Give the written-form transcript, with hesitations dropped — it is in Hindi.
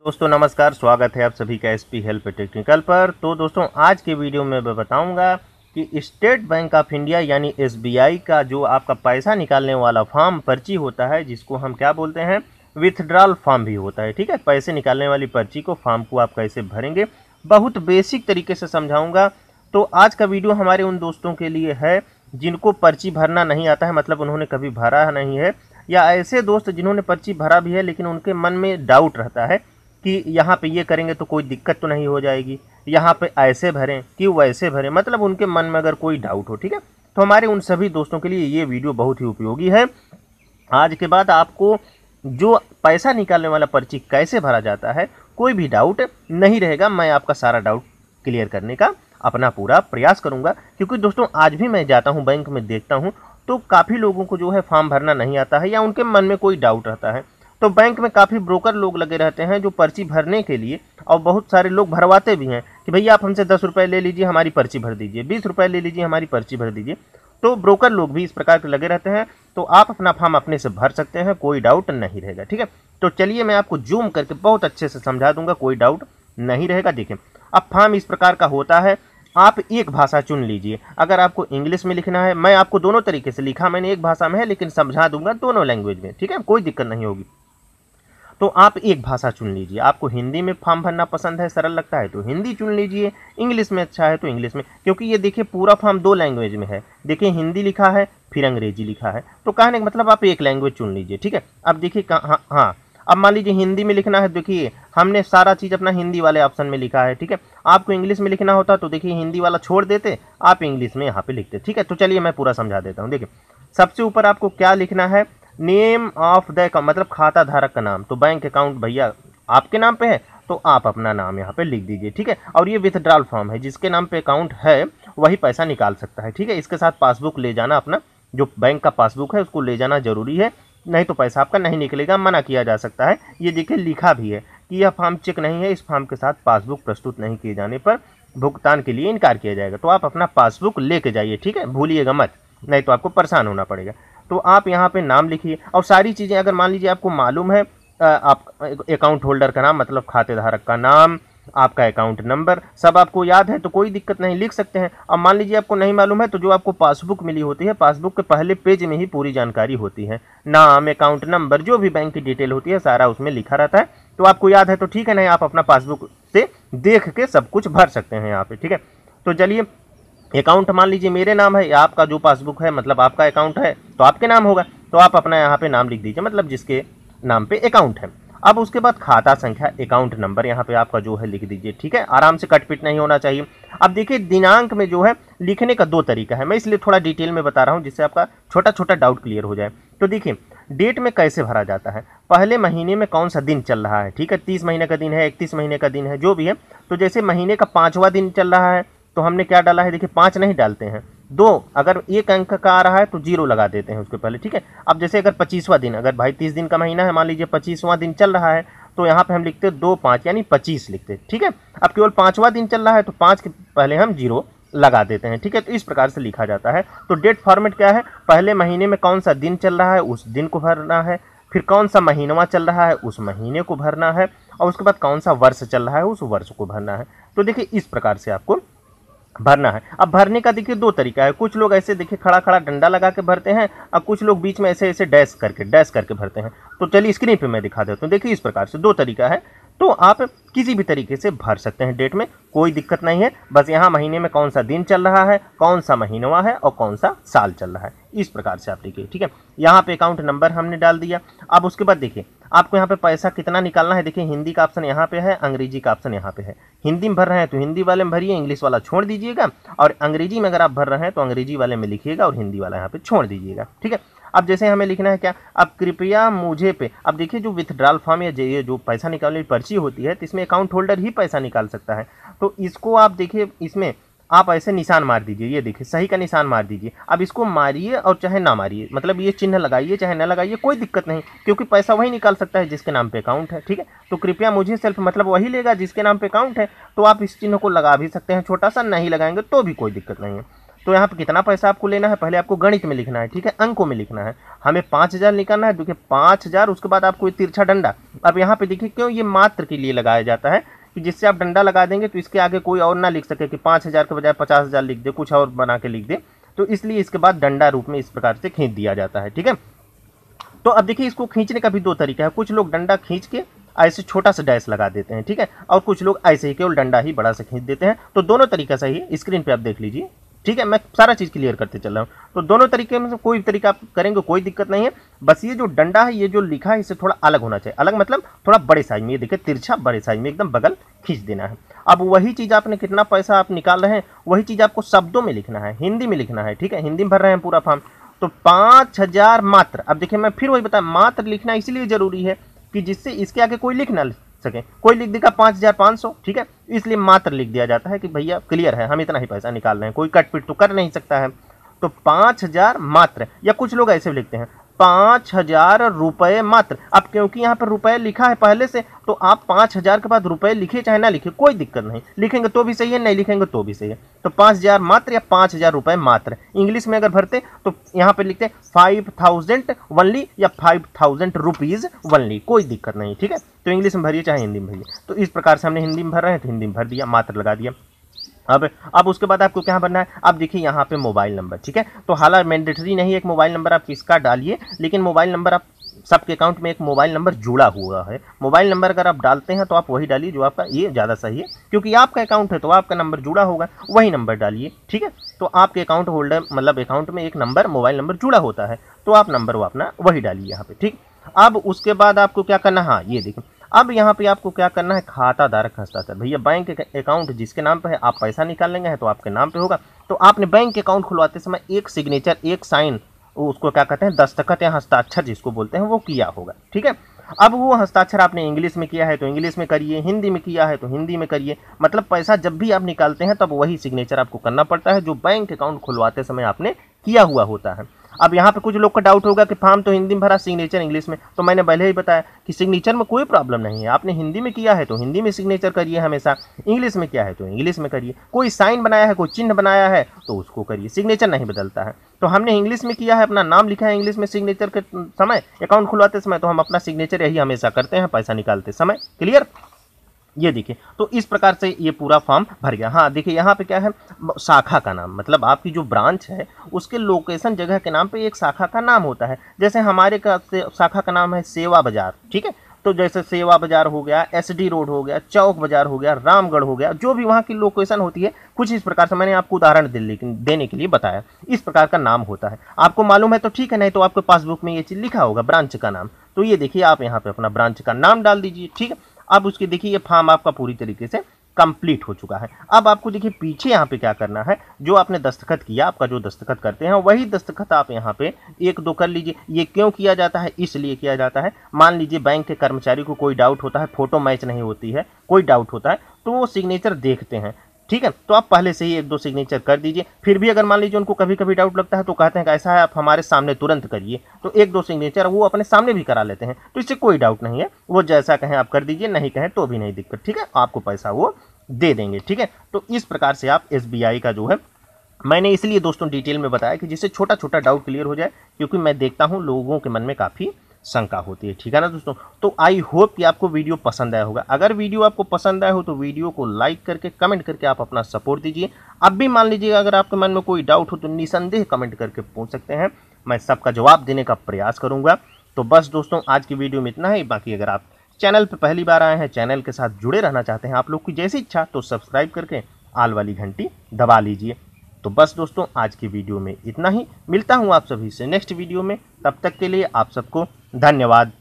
दोस्तों नमस्कार, स्वागत है आप सभी का एसपी हेल्प टेक्निकल पर। तो दोस्तों आज के वीडियो में मैं बताऊंगा कि स्टेट बैंक ऑफ इंडिया यानी एसबीआई का जो आपका पैसा निकालने वाला फॉर्म पर्ची होता है, जिसको हम क्या बोलते हैं, विथड्रॉल फॉर्म भी होता है। ठीक है, पैसे निकालने वाली पर्ची को, फॉर्म को आप कैसे भरेंगे, बहुत बेसिक तरीके से समझाऊंगा। तो आज का वीडियो हमारे उन दोस्तों के लिए है जिनको पर्ची भरना नहीं आता है, मतलब उन्होंने कभी भरा नहीं है, या ऐसे दोस्त जिन्होंने पर्ची भरा भी है लेकिन उनके मन में डाउट रहता है कि यहाँ पे ये करेंगे तो कोई दिक्कत तो नहीं हो जाएगी, यहाँ पे ऐसे भरें कि वैसे भरें, मतलब उनके मन में अगर कोई डाउट हो। ठीक है, तो हमारे उन सभी दोस्तों के लिए ये वीडियो बहुत ही उपयोगी है। आज के बाद आपको जो पैसा निकालने वाला पर्ची कैसे भरा जाता है, कोई भी डाउट नहीं रहेगा। मैं आपका सारा डाउट क्लियर करने का अपना पूरा प्रयास करूंगा, क्योंकि दोस्तों आज भी मैं जाता हूं बैंक में, देखता हूं तो काफ़ी लोगों को जो है फॉर्म भरना नहीं आता है या उनके मन में कोई डाउट रहता है। तो बैंक में काफ़ी ब्रोकर लोग लगे रहते हैं जो पर्ची भरने के लिए, और बहुत सारे लोग भरवाते भी हैं कि भैया आप हमसे 10 रुपये ले लीजिए, हमारी पर्ची भर दीजिए, 20 रुपये ले लीजिए, हमारी पर्ची भर दीजिए। तो ब्रोकर लोग भी इस प्रकार के लगे रहते हैं। तो आप अपना फॉर्म अपने से भर सकते हैं, कोई डाउट नहीं रहेगा। ठीक है, तो चलिए मैं आपको जूम करके बहुत अच्छे से समझा दूंगा, कोई डाउट नहीं रहेगा। देखिए, अब फॉर्म इस प्रकार का होता है। आप एक भाषा चुन लीजिए। अगर आपको इंग्लिश में लिखना है, मैं आपको दोनों तरीके से लिखा मैंने, एक भाषा में है लेकिन समझा दूंगा दोनों लैंग्वेज में। ठीक है, कोई दिक्कत नहीं होगी। तो आप एक भाषा चुन लीजिए। आपको हिंदी में फॉर्म भरना पसंद है, सरल लगता है तो हिंदी चुन लीजिए, इंग्लिश में अच्छा है तो इंग्लिश में, क्योंकि ये देखिए पूरा फॉर्म 2 लैंग्वेज में है। देखिए हिंदी लिखा है फिर अंग्रेजी लिखा है, तो कहने का मतलब आप एक लैंग्वेज चुन लीजिए। ठीक है, अब देखिए हाँ, अब मान लीजिए हिंदी में लिखना है, देखिए हमने सारा चीज़ अपना हिंदी वाले ऑप्शन में लिखा है। ठीक है, आपको इंग्लिश में लिखना होता तो देखिए हिंदी वाला छोड़ देते, आप इंग्लिश में यहाँ पे लिखते। ठीक है, तो चलिए मैं पूरा समझा देता हूँ। देखिए सबसे ऊपर आपको क्या लिखना है, नेम ऑफ द अकाउंट, मतलब खाता धारक का नाम। तो बैंक अकाउंट भैया आपके नाम पे है तो आप अपना नाम यहाँ पे लिख दीजिए। ठीक है, और ये विथड्रॉल फॉर्म है, जिसके नाम पे अकाउंट है वही पैसा निकाल सकता है। ठीक है, इसके साथ पासबुक ले जाना, अपना जो बैंक का पासबुक है उसको ले जाना जरूरी है, नहीं तो पैसा आपका नहीं निकलेगा, मना किया जा सकता है। ये देखिए लिखा भी है कि यह फॉर्म चेक नहीं है, इस फॉर्म के साथ पासबुक प्रस्तुत नहीं किए जाने पर भुगतान के लिए इनकार किया जाएगा। तो आप अपना पासबुक लेके जाइए। ठीक है, भूलिएगा मत, नहीं तो आपको परेशान होना पड़ेगा। तो आप यहाँ पे नाम लिखिए, और सारी चीज़ें अगर मान लीजिए आपको मालूम है, आप अकाउंट होल्डर का नाम मतलब खाते धारक का नाम, आपका अकाउंट नंबर सब आपको याद है तो कोई दिक्कत नहीं, लिख सकते हैं। अब मान लीजिए आपको नहीं मालूम है, तो जो आपको पासबुक मिली होती है, पासबुक के पहले पेज में ही पूरी जानकारी होती है, नाम, अकाउंट नंबर, जो भी बैंक की डिटेल होती है सारा उसमें लिखा रहता है। तो आपको याद है तो ठीक है, नहीं आप अपना पासबुक से देख के सब कुछ भर सकते हैं यहाँ पे। ठीक है, तो चलिए अकाउंट मान लीजिए मेरे नाम है, या आपका जो पासबुक है मतलब आपका अकाउंट है तो आपके नाम होगा, तो आप अपना यहाँ पे नाम लिख दीजिए, मतलब जिसके नाम पे अकाउंट है। अब उसके बाद खाता संख्या, अकाउंट नंबर यहाँ पे आपका जो है लिख दीजिए। ठीक है, आराम से कटपिट नहीं होना चाहिए। अब देखिए दिनांक में जो है लिखने का 2 तरीका है, मैं इसलिए थोड़ा डिटेल में बता रहा हूँ जिससे आपका छोटा छोटा डाउट क्लियर हो जाए। तो देखिए डेट में कैसे भरा जाता है, पहले महीने में कौन सा दिन चल रहा है। ठीक है, 30 महीने का दिन है, 31 महीने का दिन है, जो भी है। तो जैसे महीने का 5वां दिन चल रहा है तो हमने क्या डाला है, देखिए 5 नहीं डालते हैं, 2। अगर एक अंक का आ रहा है तो 0 लगा देते हैं उसके पहले। ठीक है, अब जैसे अगर 25वां दिन, अगर भाई 30 दिन का महीना है, मान लीजिए 25वां दिन चल रहा है, तो यहाँ पे हम लिखते 2-5 यानी 25 लिखते। ठीक है, अब केवल 5वां दिन चल रहा है तो 5 के पहले हम 0 लगा देते हैं। ठीक है, तो इस प्रकार से लिखा जाता है। तो डेट फॉर्मेट क्या है, पहले महीने में कौन सा दिन चल रहा है उस दिन को भरना है, फिर कौन सा महीनवा चल रहा है उस महीने को भरना है, और उसके बाद कौन सा वर्ष चल रहा है उस वर्ष को भरना है। तो देखिए इस प्रकार से आपको भरना है। अब भरने का देखिए 2 तरीका है, कुछ लोग ऐसे देखिए खड़ा खड़ा डंडा लगा के भरते हैं, और कुछ लोग बीच में ऐसे ऐसे डैश करके भरते हैं। तो चलिए स्क्रीन पे मैं दिखा देता हूँ। देखिए इस प्रकार से 2 तरीका है, तो आप किसी भी तरीके से भर सकते हैं डेट में, कोई दिक्कत नहीं है। बस यहाँ महीने में कौन सा दिन चल रहा है, कौन सा महीनवा है और कौन सा साल चल रहा है, इस प्रकार से आप लिखिए। ठीक है, यहाँ पे अकाउंट नंबर हमने डाल दिया। अब उसके बाद देखिए आपको यहाँ पे पैसा कितना निकालना है, देखिए हिंदी का ऑप्शन यहाँ पे है, अंग्रेजी का ऑप्शन यहाँ पे है। हिंदी में भर रहे हैं तो हिंदी वाले में भरिए, इंग्लिश वाला छोड़ दीजिएगा, और अंग्रेजी में अगर आप भर रहे हैं तो अंग्रेजी वाले में लिखिएगा और हिंदी वाला यहाँ पे छोड़ दीजिएगा। ठीक है, अब जैसे हमें लिखना है क्या, अब कृपया मुझे पे, अब देखिए जो विथड्रॉल फॉर्म या ये जो पैसा निकालने की पर्ची होती है, तो इसमें अकाउंट होल्डर ही पैसा निकाल सकता है। तो इसको आप देखिए, इसमें आप ऐसे निशान मार दीजिए, ये देखिए सही का निशान मार दीजिए। अब इसको मारिए और चाहे ना मारिए, मतलब ये चिन्ह लगाइए चाहे ना लगाइए, कोई दिक्कत नहीं, क्योंकि पैसा वही निकाल सकता है जिसके नाम पे अकाउंट है। ठीक है, तो कृपया मुझे सेल्फ मतलब वही लेगा जिसके नाम पे अकाउंट है, तो आप इस चिन्ह को लगा भी सकते हैं छोटा सा, नहीं लगाएंगे तो भी कोई दिक्कत नहीं है। तो यहाँ पे कितना पैसा आपको लेना है, पहले आपको गणित में लिखना है, ठीक है, अंकों में लिखना है। हमें 5000 निकालना है, देखिए 5000, उसके बाद आपको तिरछा डंडा। अब यहाँ पे देखिए क्यों ये मात्र के लिए लगाया जाता है कि जिससे आप डंडा लगा देंगे तो इसके आगे कोई और ना लिख सके कि 5000 के बजाय 50,000 लिख दे, कुछ और बना के लिख दे, तो इसलिए इसके बाद डंडा रूप में इस प्रकार से खींच दिया जाता है, ठीक है। तो अब देखिए इसको खींचने का भी दो तरीका है, कुछ लोग डंडा खींच के ऐसे छोटा सा डैश लगा देते हैं, ठीक है, और कुछ लोग ऐसे ही केवल डंडा ही बड़ा से खींच देते हैं। तो दोनों तरीका सही है, स्क्रीन पे आप देख लीजिए, ठीक है, मैं सारा चीज क्लियर करते चल रहा हूँ। तो दोनों तरीके में से कोई भी तरीका आप करेंगे कोई दिक्कत नहीं है, बस ये जो डंडा है, ये जो लिखा है, इससे थोड़ा अलग होना चाहिए, अलग मतलब थोड़ा बड़े साइज में, ये देखिए तिरछा बड़े साइज में एकदम बगल खींच देना है। अब वही चीज आपने कितना पैसा आप निकाल रहे हैं, वही चीज आपको शब्दों में लिखना है, हिंदी में लिखना है, ठीक है, हिंदी में भर रहे हैं पूरा फॉर्म। तो 5000 मात्र। अब देखिए मैं फिर वही बताया, मात्र लिखना इसलिए जरूरी है कि जिससे इसके आगे कोई लिख ना सके, कोई लिख देगा 5500, ठीक है, इसलिए मात्र लिख दिया जाता है कि भैया क्लियर है, हम इतना ही पैसा निकाल रहे हैं, कोई कटपिट तो कर नहीं सकता है। तो 5000 मात्र, या कुछ लोग ऐसे भी लिखते हैं 5000 रुपए मात्र। अब क्योंकि यहाँ पर रुपए लिखा है पहले से, तो आप 5000 के बाद रुपए लिखे चाहे ना लिखे कोई दिक्कत नहीं, लिखेंगे तो भी सही है, नहीं लिखेंगे तो भी सही है। तो 5000 मात्र या 5000 रुपए मात्र। इंग्लिश में अगर भरते तो यहाँ पे लिखते 5000 वनली या 5000 रुपीज वनली, कोई दिक्कत नहीं, ठीक है। तो इंग्लिश में भरिए चाहे हिंदी में भरिए। तो इस प्रकार से हमने हिंदी में भर रहे हैं तो हिंदी में भर दिया, मात्र लगा दिया। अब उसके बाद आपको क्या भरना है, अब देखिए यहाँ पे मोबाइल नंबर, ठीक है। तो हालांकि मैंडेटरी नहीं है एक मोबाइल नंबर आप किसका डालिए, लेकिन मोबाइल नंबर आप सबके अकाउंट में एक मोबाइल नंबर जुड़ा हुआ है। मोबाइल नंबर अगर आप डालते हैं तो आप वही डालिए जो आपका, ये ज़्यादा सही है, क्योंकि आपका अकाउंट है तो आपका नंबर जुड़ा होगा, वही नंबर डालिए, ठीक है। तो आपके अकाउंट होल्डर मतलब अकाउंट में एक नंबर मोबाइल नंबर जुड़ा होता है, तो आप नंबर वो अपना वही डालिए यहाँ पे, ठीक। अब उसके बाद आपको क्या करना है, हाँ ये देखिए, अब यहाँ पे आपको क्या करना है, खाता धारक हस्ताक्षर। भैया बैंक अकाउंट जिसके नाम पे है, आप पैसा निकाल लेंगे है तो आपके नाम पे होगा, तो आपने बैंक अकाउंट खुलवाते समय एक सिग्नेचर, एक साइन, उसको क्या कहते हैं, दस्तखत या हस्ताक्षर जिसको बोलते हैं, वो किया होगा, ठीक है। अब वो हस्ताक्षर आपने इंग्लिश में किया है तो इंग्लिश में करिए, हिंदी में किया है तो हिंदी में करिए, मतलब पैसा जब भी आप निकालते हैं तब वही सिग्नेचर आपको करना पड़ता है जो बैंक अकाउंट खुलवाते समय आपने किया हुआ होता है। अब यहाँ पे कुछ लोग का डाउट होगा कि फॉर्म तो हिंदी में भरा, सिग्नेचर इंग्लिश में, तो मैंने पहले ही बताया कि सिग्नेचर में कोई प्रॉब्लम नहीं है, आपने हिंदी में किया है तो हिंदी में सिग्नेचर करिए हमेशा, इंग्लिश में किया है तो इंग्लिश में करिए, कोई साइन बनाया है, कोई चिन्ह बनाया है तो उसको करिए, सिग्नेचर नहीं बदलता है। तो हमने इंग्लिश में किया है, अपना नाम लिखा है इंग्लिश में सिग्नेचर के समय, अकाउंट खुलवाते समय, तो हम अपना सिग्नेचर यही हमेशा करते हैं पैसा निकालते समय, क्लियर। ये देखिए, तो इस प्रकार से ये पूरा फॉर्म भर गया। हाँ देखिए यहाँ पे क्या है, शाखा का नाम, मतलब आपकी जो ब्रांच है उसके लोकेशन जगह के नाम पे एक शाखा का नाम होता है। जैसे हमारे का शाखा का नाम है सेवा बाजार, ठीक है, तो जैसे सेवा बाजार हो गया, एसडी रोड हो गया, चौक बाजार हो गया, रामगढ़ हो गया, जो भी वहाँ की लोकेशन होती है, कुछ इस प्रकार से मैंने आपको उदाहरण देने के लिए बताया, इस प्रकार का नाम होता है। आपको मालूम है तो ठीक है, नहीं तो आपके पासबुक में ये चीज़ लिखा होगा ब्रांच का नाम। तो ये देखिए आप यहाँ पे अपना ब्रांच का नाम डाल दीजिए, ठीक है। अब उसके देखिए ये फॉर्म आपका पूरी तरीके से कंप्लीट हो चुका है। अब आपको देखिए पीछे यहाँ पे क्या करना है, जो आपने दस्तखत किया, आपका जो दस्तखत करते हैं वही दस्तखत आप यहाँ पे एक दो कर लीजिए। ये क्यों किया जाता है, इसलिए किया जाता है, मान लीजिए बैंक के कर्मचारी को कोई डाउट होता है, फोटो मैच नहीं होती है, कोई डाउट होता है, तो वो सिग्नेचर देखते हैं, ठीक है। तो आप पहले से ही एक दो सिग्नेचर कर दीजिए। फिर भी अगर मान लीजिए उनको कभी कभी डाउट लगता है तो कहते हैं कि ऐसा है आप हमारे सामने तुरंत करिए, तो एक दो सिग्नेचर वो अपने सामने भी करा लेते हैं, तो इससे कोई डाउट नहीं है, वो जैसा कहें आप कर दीजिए, नहीं कहें तो भी नहीं दिक्कत, ठीक है, आपको पैसा वो दे देंगे, ठीक है। तो इस प्रकार से आप SBI का जो है, मैंने इसलिए दोस्तों डिटेल में बताया कि जिससे छोटा छोटा डाउट क्लियर हो जाए, क्योंकि मैं देखता हूँ लोगों के मन में काफ़ी शंका होती है, ठीक है ना दोस्तों। तो आई होप कि आपको वीडियो पसंद आया होगा। अगर वीडियो आपको पसंद आया हो तो वीडियो को लाइक करके कमेंट करके आप अपना सपोर्ट दीजिए। अब भी मान लीजिए अगर आपके मन में कोई डाउट हो तो निसंदेह कमेंट करके पूछ सकते हैं, मैं सबका जवाब देने का प्रयास करूंगा। तो बस दोस्तों आज की वीडियो में इतना ही। बाकी अगर आप चैनल पर पहली बार आए हैं, चैनल के साथ जुड़े रहना चाहते हैं, आप लोग की जैसी इच्छा, तो सब्सक्राइब करके आल वाली घंटी दबा लीजिए। तो बस दोस्तों आज की वीडियो में इतना ही। मिलता हूँ आप सभी से नेक्स्ट वीडियो में, तब तक के लिए आप सबको धन्यवाद।